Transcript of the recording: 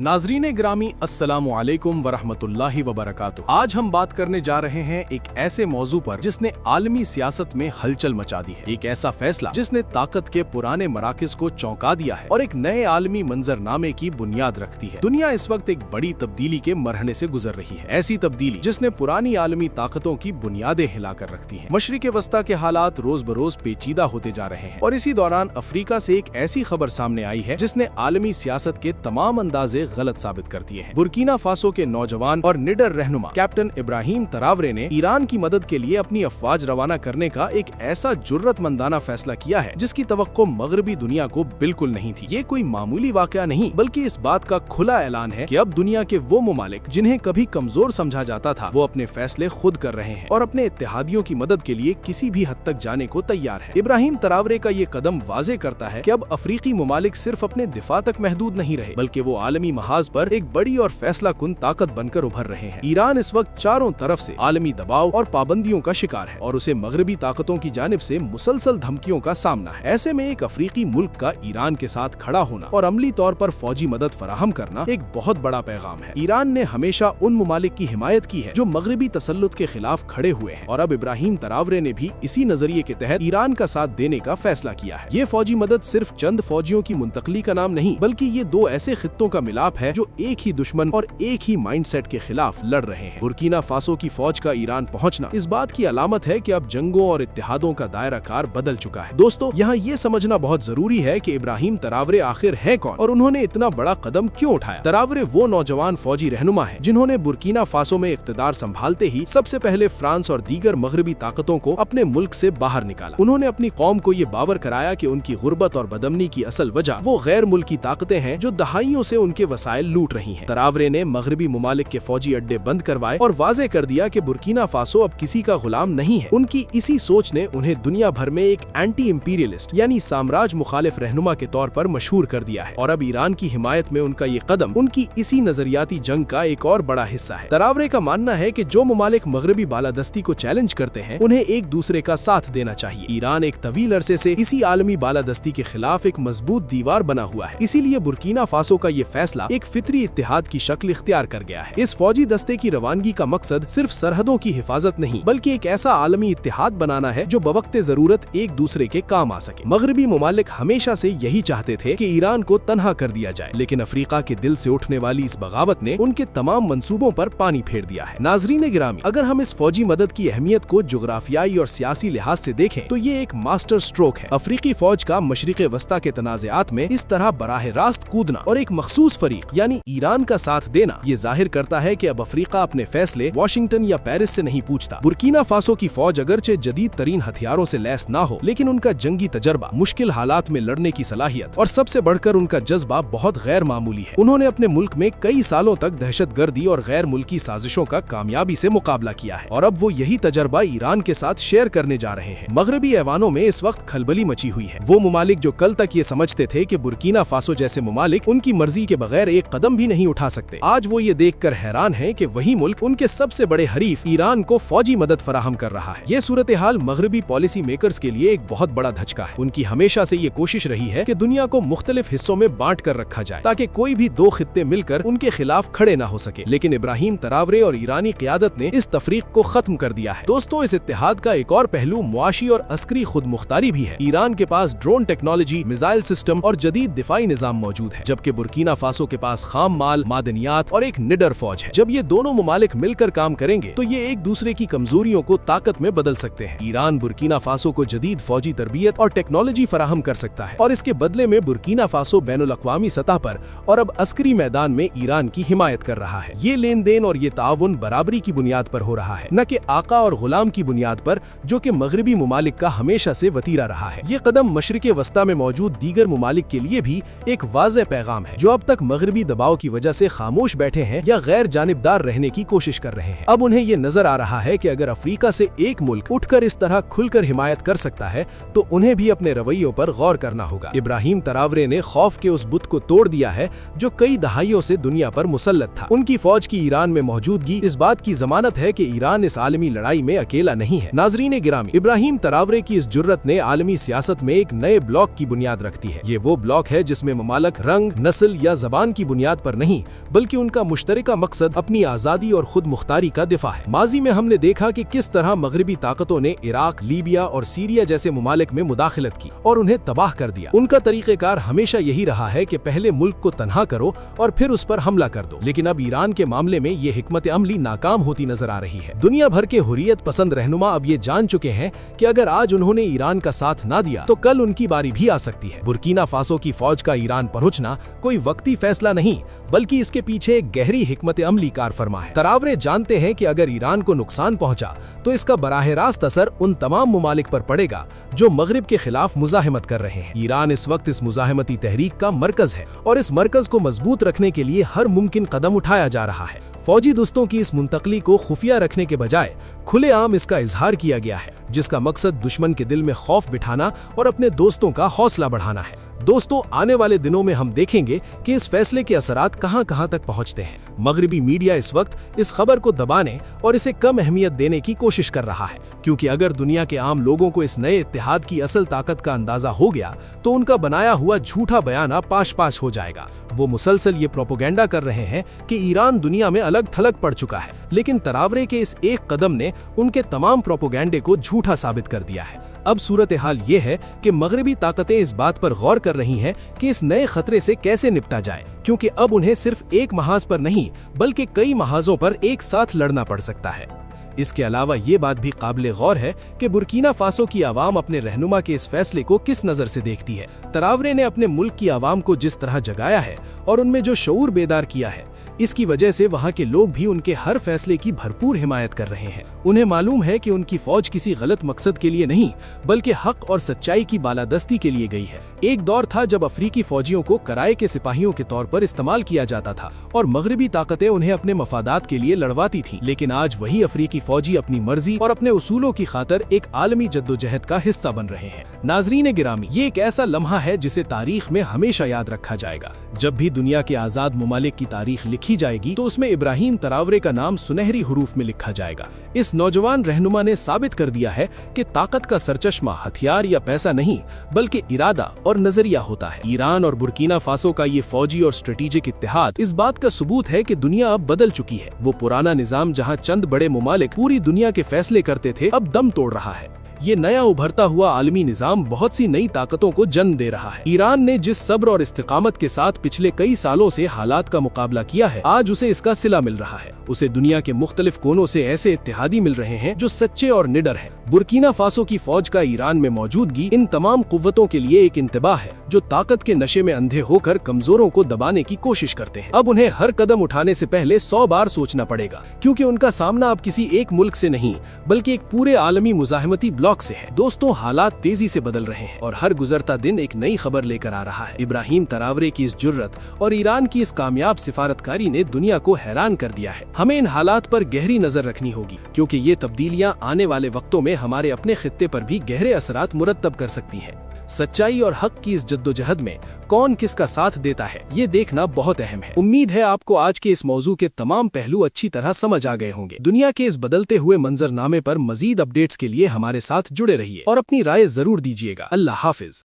नाजरीन ग्रामी अस्सलामु अलैकुम वरहमतुल्लाहि वबरकातुहू। आज हम बात करने जा रहे हैं एक ऐसे मौजू पर जिसने आलमी सियासत में हलचल मचा दी है। एक ऐसा फैसला जिसने ताकत के पुराने मराकज़ को चौंका दिया है और एक नए आलमी मंजरनामे की बुनियाद रखती है। दुनिया इस वक्त एक बड़ी तब्दीली के मरहले से गुजर रही है, ऐसी तब्दीली जिसने पुरानी आलमी ताकतों की बुनियादें हिलाकर रखती है। मशरिक़ वस्ता के हालात रोज बरोज पेचीदा होते जा रहे हैं और इसी दौरान अफ्रीका से एक ऐसी खबर सामने आई है जिसने आलमी सियासत के तमाम अंदाजे गलत साबित कर दिए हैं। बुर्किना फासो के नौजवान और निडर रहनुमा कैप्टन इब्राहिम तरावरे ने ईरान की मदद के लिए अपनी अफवाज रवाना करने का एक ऐसा जुर्रतमंदाना फैसला किया है जिसकी तवक्को मगरबी दुनिया को बिल्कुल नहीं थी। ये कोई मामूली वाकया नहीं बल्कि इस बात का खुला ऐलान है कि अब दुनिया के वो ममालिक जिन्हें कभी कमजोर समझा जाता था वो अपने फैसले खुद कर रहे हैं और अपने इत्तेहादियों की मदद के लिए किसी भी हद तक जाने को तैयार है। इब्राहिम तरावरे का ये कदम वाज़े करता है कि अब अफ्रीकी ममालिक सिर्फ अपने दिफा तक महदूद नहीं रहे बल्कि वो आलमी महाज पर एक बड़ी और फैसला कुन ताकत बनकर उभर रहे हैं। ईरान इस वक्त चारों तरफ से आलमी दबाव और पाबंदियों का शिकार है और उसे मगरबी ताकतों की जानिब से मुसलसल धमकियों का सामना है। ऐसे में एक अफ्रीकी मुल्क का ईरान के साथ खड़ा होना और अमली तौर पर फौजी मदद फराहम करना एक बहुत बड़ा पैगाम है। ईरान ने हमेशा उन ममालिक की हिमायत की है जो मगरबी तसल्लुत के खिलाफ खड़े हुए हैं और अब इब्राहिम तरावरे ने भी इसी नजरिए के तहत ईरान का साथ देने का फैसला किया है। ये फौजी मदद सिर्फ चंद फौजियों की मुंतकली का नाम नहीं बल्कि ये दो ऐसे खित्तों का मिलाप है जो एक ही दुश्मन और एक ही माइंडसेट के खिलाफ लड़ रहे हैं। बुर्किना फासो की फौज का ईरान पहुंचना इस बात की अलामत है कि अब जंगों और इत्तेहादों का दायरा कार बदल चुका है। दोस्तों, यहाँ ये समझना बहुत जरूरी है कि इब्राहिम तरावरे आखिर हैं कौन और उन्होंने इतना बड़ा कदम क्यों उठाया। तरावरे वो नौजवान फौजी रहनुमा है जिन्होंने बुर्किना फासो में इख्तिदार संभालते ही सबसे पहले फ्रांस और दीगर मगरबी ताकतों को अपने मुल्क से बाहर निकाला। उन्होंने अपनी कौम को ये बावर कराया कि उनकी गुर्बत और बदमनी की असल वजह वो गैर मुल्की ताकतें हैं जो दहाइयों से उनके वसाइल लूट रही हैं। तरावरे ने मगरबी ममालिक के फौजी अड्डे बंद करवाए और वाज़े कर दिया कि बुर्किना फासो अब किसी का गुलाम नहीं है। उनकी इसी सोच ने उन्हें दुनिया भर में एक एंटी इंपीरियलिस्ट यानी साम्राज्य मुखालिफ रहनुमा के तौर पर मशहूर कर दिया है और अब ईरान की हिमायत में उनका ये कदम उनकी इसी नजरियाती जंग का एक और बड़ा हिस्सा है। तरावरे का मानना है कि जो ममालिक मगरबी बालादस्ती को चैलेंज करते हैं उन्हें एक दूसरे का साथ देना चाहिए। ईरान एक तवील अरसे से इसी आलमी बालादस्ती के खिलाफ एक मजबूत दीवार बना हुआ है, इसीलिए बुर्किना फासो का ये फैसला एक फितरी इत्तेहाद की शक्ल इख्तियार कर गया है। इस फौजी दस्ते की रवानगी का मकसद सिर्फ सरहदों की हिफाजत नहीं बल्कि एक ऐसा आलमी इत्तेहाद बनाना है जो बवक्ते जरूरत एक दूसरे के काम आ सके। मगरबी ममालिक हमेशा से यही चाहते थे कि ईरान को तन्हा कर दिया जाए, लेकिन अफ्रीका के दिल से उठने वाली इस बगावत ने उनके तमाम मंसूबों पर पानी फेर दिया है। नाजरीन गिरामी, अगर हम इस फौजी मदद की अहमियत को जुग्राफियाई और सियासी लिहाज से देखें तो ये एक मास्टर स्ट्रोक है। अफ्रीकी फौज का मशरिक़ वस्ता के तनाज़ात में इस तरह बराह रास्त कूदना और एक मखसूस फरीक यानी ईरान का साथ देना ये जाहिर करता है कि अब अफ्रीका अपने फैसले वाशिंगटन या पेरिस से नहीं पूछता। बुर्किना फासो की फौज अगरचे जदीद तरीन हथियारों से लैस ना हो लेकिन उनका जंगी तजर्बा, मुश्किल हालात में लड़ने की सलाहियत और सबसे बढ़कर उनका जज्बा बहुत गैर मामूली है। उन्होंने अपने मुल्क में कई सालों तक दहशतगर्दी और गैर मुल्की साजिशों का कामयाबी से मुकाबला किया है और अब वो यही तजर्बा ईरान के साथ शेयर करने जा रहे हैं। मगरबी ऐवानों में इस वक्त खलबली मची हुई है। वो ममालिक जो कल तक ये समझते थे कि बुर्किना फासो जैसे ममालिक उनकी मर्जी के बगैर एक कदम भी नहीं उठा सकते, आज वो ये देखकर हैरान है कि वही मुल्क उनके सबसे बड़े हरीफ ईरान को फौजी मदद फराहम कर रहा है। ये सूरत हाल मगरबी पॉलिसी मेकर्स के लिए एक बहुत बड़ा धचका है। उनकी हमेशा से ये कोशिश रही है कि दुनिया को मुख्तलिफ हिस्सों में बांट कर रखा जाए ताकि कोई भी दो खित्ते मिलकर उनके खिलाफ खड़े ना हो सके, लेकिन इब्राहिम तरावरे और ईरानी क़यादत ने इस तफरीक को खत्म कर दिया है। दोस्तों, इस इत्तेहाद का एक और पहलू मुआशी और अस्करी खुद मुख्तारी भी है। ईरान के पास ड्रोन टेक्नोलॉजी, मिसाइल सिस्टम और जदीद दिफाई निजाम मौजूद है, जबकि बुर्किना फासो के पास खाम माल, मादनियात और एक निडर फौज है। जब ये दोनों ममालिक मिलकर काम करेंगे तो ये एक दूसरे की कमजोरियों को ताकत में बदल सकते हैं। ईरान बुर्किना फासो को जदीद फौजी तरबियत और टेक्नोलॉजी फराहम कर सकता है और इसके बदले में बुर्किना फासो बैनुल अक़वामी सतह पर और अब अस्करी मैदान में ईरान की हिमायत कर रहा है। ये लेन देन और ये ताउन बराबरी की बुनियाद पर हो रहा है, न कि आका और गुलाम की बुनियाद पर, जो कि मगरबी ममालिक का हमेशा से वतीरा रहा है। ये कदम मशरिक़ वस्ता में मौजूद दीगर ममालिक के लिए भी एक वाज़ेह पैगाम है जो अब तक मगरबी दबाव की वजह से खामोश बैठे हैं या गैर जानिबदार रहने की कोशिश कर रहे हैं। अब उन्हें ये नजर आ रहा है कि अगर अफ्रीका से एक मुल्क उठकर इस तरह खुलकर हिमायत कर सकता है तो उन्हें भी अपने रवैयों पर गौर करना होगा। इब्राहिम तरावरे ने खौफ के उस बुत को तोड़ दिया है जो कई दहाइयों से दुनिया पर मुसल्लत था। उनकी फौज की ईरान में मौजूदगी इस बात की जमानत है कि ईरान इस आलमी लड़ाई में अकेला नहीं है। नाजरीन गिरामी, इब्राहिम तरावरे की इस जुर्रत ने आलमी सियासत में एक नए ब्लॉक की बुनियाद रखती है। ये वो ब्लॉक है जिसमें ममालक रंग, नस्ल या जबान ईरान की बुनियाद पर नहीं बल्कि उनका मुश्तरका मकसद अपनी आज़ादी और खुद मुख्तारी का दिफा है। माजी में हमने देखा कि किस तरह मगरबी ताकतों ने इराक, लीबिया और सीरिया जैसे मुमालिक में मुदाखलत की और उन्हें तबाह कर दिया। उनका तरीक़ेकार हमेशा यही रहा है कि पहले मुल्क को तन्हा करो और फिर उस पर हमला कर दो, लेकिन अब ईरान के मामले में ये हिकमत अमली नाकाम होती नजर आ रही है। दुनिया भर के हुर्रियत पसंद रहनुमा अब ये जान चुके हैं कि अगर आज उन्होंने ईरान का साथ ना दिया तो कल उनकी बारी भी आ सकती है। बुर्किना फासो की फौज का ईरान पहुंचना कोई वक्ती फैसला नहीं बल्कि इसके पीछे एक गहरी हिकमत अमली कार फरमा है। तरावरे जानते हैं कि अगर ईरान को नुकसान पहुंचा तो इसका बराह रास्त असर उन तमाम मुमालिक पर पड़ेगा जो मगरिब के खिलाफ मुजाहिमत कर रहे हैं। ईरान इस वक्त इस मुजाहिमती तहरीक का मरकज है और इस मरकज को मजबूत रखने के लिए हर मुमकिन कदम उठाया जा रहा है। फौजी दुस्तों की इस मुंतकली को खुफिया रखने के बजाय खुलेआम इसका इजहार किया गया है, जिसका मकसद दुश्मन के दिल में खौफ बिठाना और अपने दोस्तों का हौसला बढ़ाना है। दोस्तों, आने वाले दिनों में हम देखेंगे कि इस फैसले के असरात कहां तक पहुंचते हैं। मगरिबी मीडिया इस वक्त इस खबर को दबाने और इसे कम अहमियत देने की कोशिश कर रहा है, क्योंकि अगर दुनिया के आम लोगों को इस नए इत्तेहाद की असल ताकत का अंदाजा हो गया तो उनका बनाया हुआ झूठा बयाना पाश पाश हो जाएगा। वो मुसलसल ये प्रोपोगेंडा कर रहे हैं कि ईरान दुनिया में अलग थलग पड़ चुका है, लेकिन तरावरे के इस एक कदम ने उनके तमाम प्रोपोगेंडे को झूठा साबित कर दिया है। अब सूरत हाल ये है कि मगरबी ताकतें इस बात पर गौर कर रही हैं कि इस नए खतरे से कैसे निपटा जाए, क्योंकि अब उन्हें सिर्फ एक महाज पर नहीं बल्कि कई महाजों पर एक साथ लड़ना पड़ सकता है। इसके अलावा ये बात भी काबिल गौर है कि बुर्किना फासो की आवाम अपने रहनुमा के इस फैसले को किस नजर से देखती है। तरावरे ने अपने मुल्क की आवाम को जिस तरह जगाया है और उनमें जो शऊर बेदार किया है, इसकी वजह से वहाँ के लोग भी उनके हर फैसले की भरपूर हिमायत कर रहे हैं। उन्हें मालूम है कि उनकी फौज किसी गलत मकसद के लिए नहीं बल्कि हक और सच्चाई की बालादस्ती के लिए गई है। एक दौर था जब अफ्रीकी फौजियों को किराए के सिपाहियों के तौर पर इस्तेमाल किया जाता था और मगरबी ताकतें उन्हें अपने मफादात के लिए लड़वाती थीं, लेकिन आज वही अफ्रीकी फौजी अपनी मर्जी और अपने उसूलों की खातिर एक आलमी जद्दोजहद का हिस्सा बन रहे हैं। नाजरीन गिरामी, ये एक ऐसा लम्हा है जिसे तारीख में हमेशा याद रखा जाएगा। जब भी दुनिया के आजाद मुमालिक की तारीख लिखी जाएगी तो उसमें इब्राहिम तरावरे का नाम सुनहरी हरूफ में लिखा जाएगा। इस नौजवान रहनुमा ने साबित कर दिया है कि ताकत का सरचश्मा हथियार या पैसा नहीं बल्कि इरादा और नजरिया होता है। ईरान और बुर्किना फासो का ये फौजी और स्ट्रेटेजिक इत्तेहाद इस बात का सबूत है कि दुनिया अब बदल चुकी है। वो पुराना निजाम जहाँ चंद बड़े मुमालिक पूरी दुनिया के फैसले करते थे, अब दम तोड़ रहा है। ये नया उभरता हुआ आलमी निजाम बहुत सी नई ताकतों को जन्म दे रहा है। ईरान ने जिस सब्र और इस्तिकामत के साथ पिछले कई सालों से हालात का मुकाबला किया है, आज उसे इसका सिला मिल रहा है। उसे दुनिया के मुख्तलिफ कोनों से ऐसे इत्तेहादी मिल रहे हैं जो सच्चे और निडर हैं। बुर्किना फासो की फौज का ईरान में मौजूदगी इन तमाम कुव्वतों के लिए एक इंतबाह है जो ताकत के नशे में अंधे होकर कमजोरों को दबाने की कोशिश करते हैं। अब उन्हें हर कदम उठाने से पहले 100 बार सोचना पड़ेगा, क्योंकि उनका सामना अब किसी एक मुल्क से नहीं बल्कि एक पूरे आलमी मुजाहिमती ब्लॉक से है। दोस्तों, हालात तेजी से बदल रहे हैं और हर गुजरता दिन एक नई खबर लेकर आ रहा है। इब्राहिम तरावरे की इस जुर्रत और ईरान की इस कामयाब सिफारतकारी ने दुनिया को हैरान कर दिया है। हमें इन हालात पर गहरी नजर रखनी होगी, क्योंकि ये तब्दीलियां आने वाले वक्तों में हमारे अपने खित्ते पर भी गहरे असरात मुरत्तब कर सकती हैं। सच्चाई और हक की इस जद्दोजहद में कौन किसका साथ देता है, ये देखना बहुत अहम है। उम्मीद है आपको आज के इस मौजू के तमाम पहलू अच्छी तरह समझ आ गए होंगे। दुनिया के इस बदलते हुए मंजरनामे पर मजीद अपडेट्स के लिए हमारे साथ जुड़े रहिए और अपनी राय जरूर दीजिएगा। अल्लाह हाफिज।